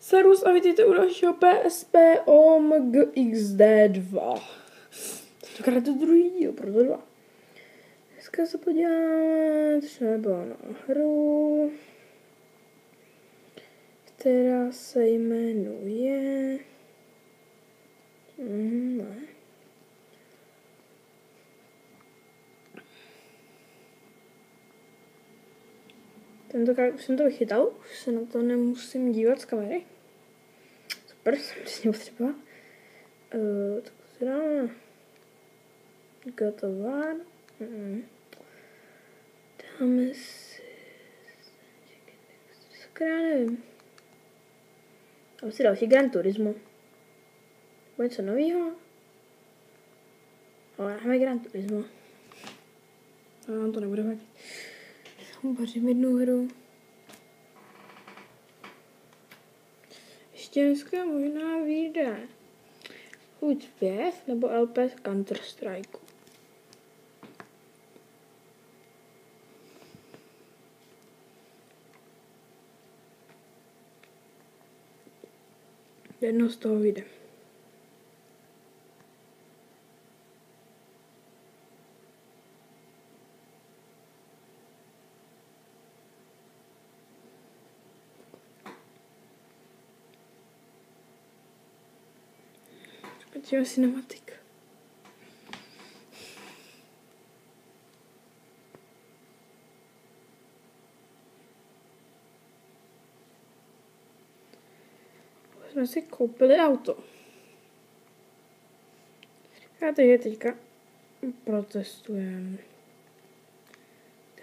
Servus a vítejte u dalšího PSP OMG XD2. Tentokrát to druhý díl, proto 2. Dneska se podíváme třeba na hru, která se jmenuje... Ne. Tentokrát už jsem to vychytal, už se na to nemusím dívat z kamery. Super, jsem přesně potřeba. Tak si dáme gotovar. Dáme si... Sakra, nevím. Dáme si další Gran Turismo. Nebo něco novýho. Ale dáme Gran Turismo. A nám to nebude vadit. Uvařím jednu hru. Ještě dneska možná vyjde buď 5 nebo LP z Counter-Strike. Jedno z toho vyjde. Počíváme cinematik. Jsme si koupili auto. A teďka protestujeme.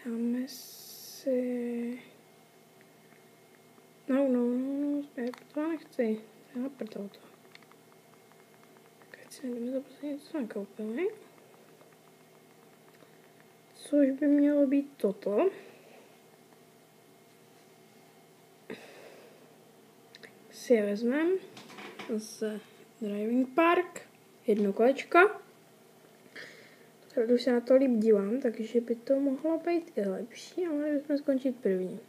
Dáme si... No, to nechci. Já naprd auto. Tak si nebudeme zaprostit něco nakoupili. Což by mělo být toto. Si je vezmeme z Driving Park, jedno kolečko. Už se na to líp dívám, takže by to mohlo být i lepší, ale bychom skončit první.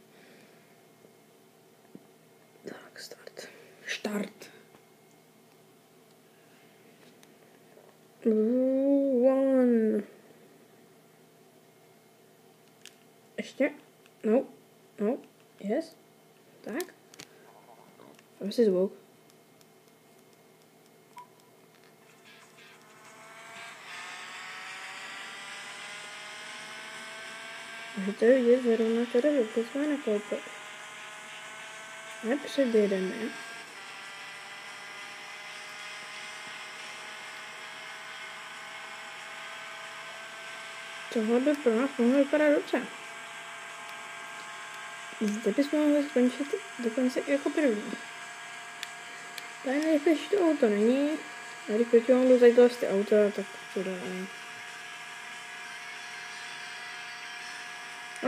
Tak, Start. One. Ještě. No. Yes. Tak. Dáme si zvuk. Můžete vidět zrovna tady ruku jsme nakoupili. Nepředjedeme. Tohle by pro nás mohlo vypadat dobře. Zde bychom mohli skončit dokonce jako první. Tady nejrychlejší to auto není. A když proti vám jdu tady ty auta, tak to dá.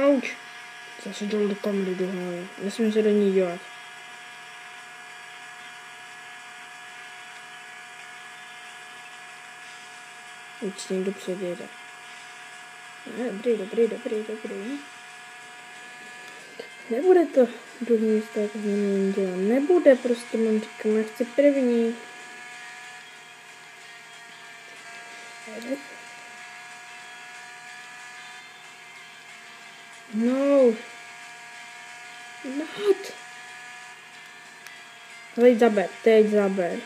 Auč! Zase dal do kamery do hlavy. Nesmím se do ní dívat. Určitě někdo předjede. Dobrý. Nebude to druhý místo, jako v minulém díle. Nebude, prostě mám říkám, já chci první. No. Not. Teď zaber.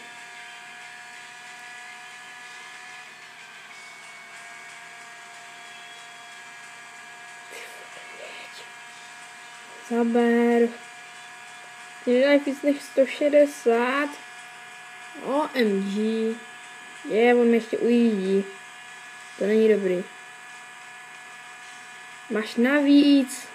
Zaber. Nedáš víc než 160. OMG. On mě ještě ujíždí. To není dobrý. Máš navíc.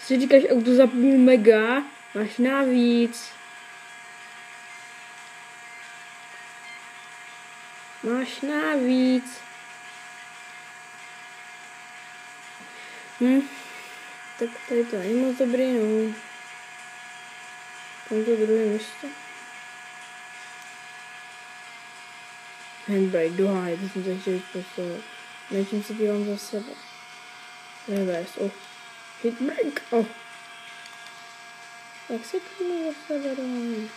Si říkáš auto za půl mega. Máš navíc. Tak tady to není moc dobrý, no. Tam to druhé místo. Handbrake, doháj, to jsem se chtěl vyzpostovat. Nečím se dívám za sebe. Reverse, Hitbrake, Jak se to mi zase vedou?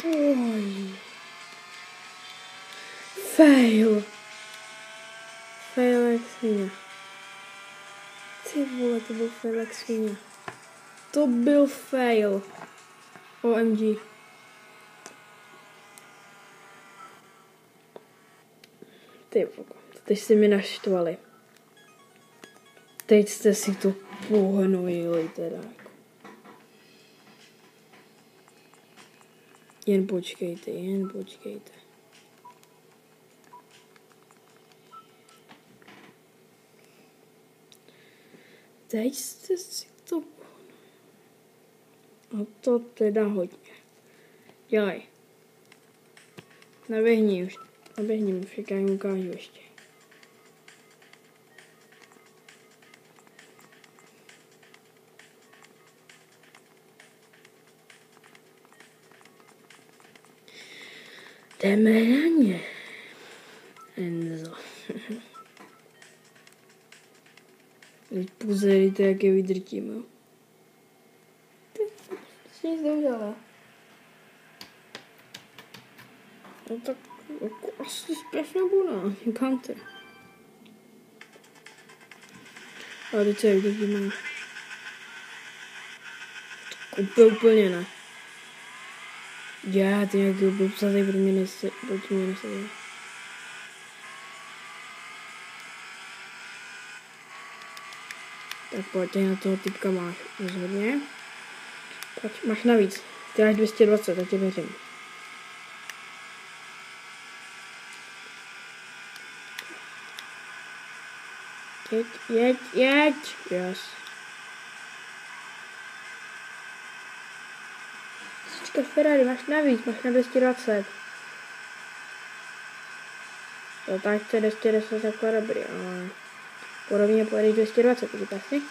Oj. Fail. Fail jak svině. Ty vole, to byl fail jak svině. To byl fail. OMG. Ty vole, teď jste mi naštvali. Teď jste si to pohnojili teda. Jen počkejte, jen počkejte. Teď jste si to a to teda hodně. Dělej. Naběhni už. Naběhni mi, však já jim ukážu ještě. Jdeme na ně. Enzo. Teď pozorujte, jak je vydrtíme. Ty nic neudělala. No tak jako asi spíš nebo ne. Kam ty? Ale teď se jak vydrtíme. Úplně ne. Já, ty nějaký úplně psatý proti mě nesedí. Tak pojď, na toho typka máš rozhodně. Pojď, máš navíc. Ty máš 220, tak tě věřím. Jeď. Yes. Sička Ferrari, máš navíc, máš na 220. To tak chce 210 jako dobrý, ale podobně pojedeš 220, takže pasně.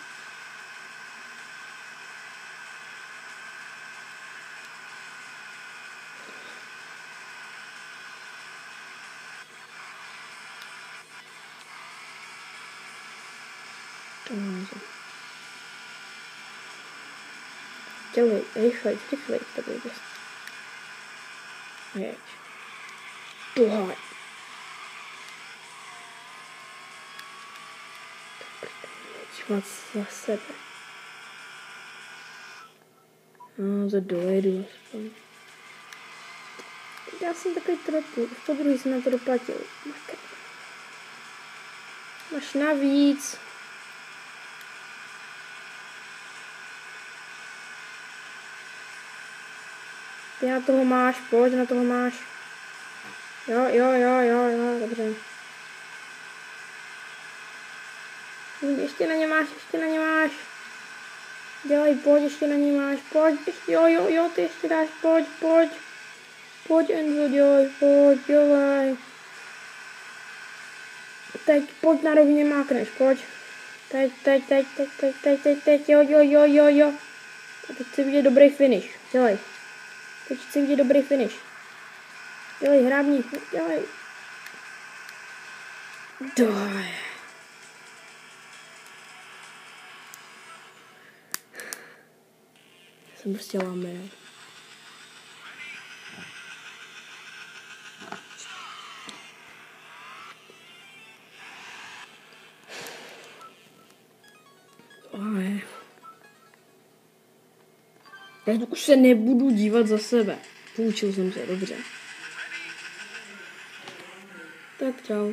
Dělej, rychlej, to bude běst. Jeď. Tohle. Dívat za sebe. No, to dojedu aspoň. Já jsem takový trochu, už po druhý jsem na to doplatil. Máš navíc. Ty na toho máš, pojď, na toho máš. Jo, dobře. Ještě na ně máš. Dělej, pojď, ještě na ně máš, pojď, ještě, jo, ty ještě dáš, pojď. Pojď, Enzo, dělej. Teď, pojď na rovině mákneš, pojď. Teď, jo. A teď chci vidět dobrý finish, dělej. Dělej, hrábni, dělej. Doj. Jsem prostě lámený. Já už se nebudu dívat za sebe. Poučil jsem se, dobře. Tak čau.